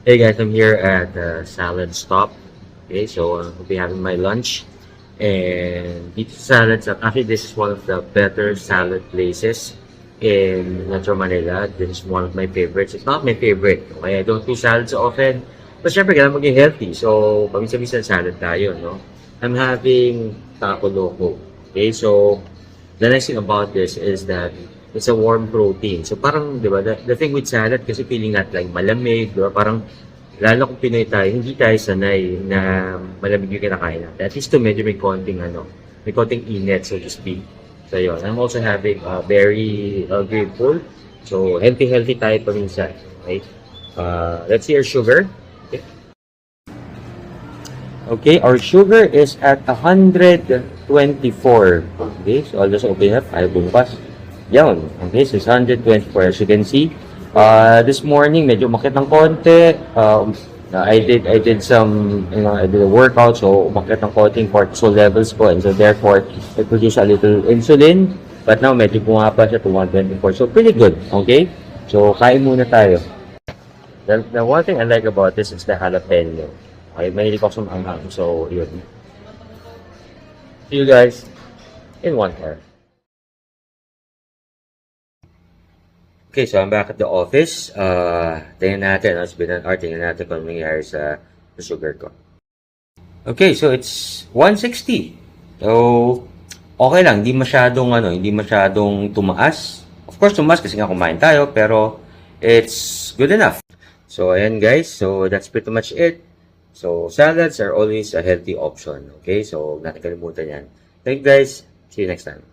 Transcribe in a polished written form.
Hey guys, I'm here at Salad Stop. Okay, so I'll be having my lunch. And dito sa salads, actually this is one of the better salad places in Metro Manila. This is one of my favorites. It's not my favorite. Okay, I don't do salads often. But syempre, kailangan maging healthy. So, paminsan-minsan salad tayo, no? I'm having taco loco. Okay, so the nice thing about this is that it's a warm protein. So parang, di ba, the thing with salad, kasi feeling natin like malamig, di ba? Parang, lalo kung Pinoy tayo, hindi tayo sanay na malamig yung kinakain natin. At least to medyo may konting, may konting init, so to speak. So yun, I'm also having a very grateful. So healthy tayo paminsan. Okay? Let's see our sugar. Okay. Okay, our sugar is at 124. Okay, so I'll just open up. Ay, bumpas. Yan. Okay, so it's 124. As you can see, this morning, medyo umakit ng konti. I did some, I did a workout, so umakit ng konting cortisol levels ko. And so therefore, I produce a little insulin. But now, medyo bumaba siya to 124. So pretty good. Okay? So, kain muna tayo. The one thing I like about this is the jalapeno. Okay, mahilig ako sa maanghang. So, yun. See you guys in 1 hour. Okay, so I'm back at the office. Tingnan natin, it's been an hour. Tingnan natin kung nangyayari sa sugar ko. Okay, so it's 160. So, okay lang. Hindi masyadong tumaas. Of course, tumaas kasi nga kumain tayo, pero it's good enough. So, ayan guys. So, that's pretty much it. So, salads are always a healthy option. Okay? So, huwag natin kalimutan yan. Thank you guys. See you next time.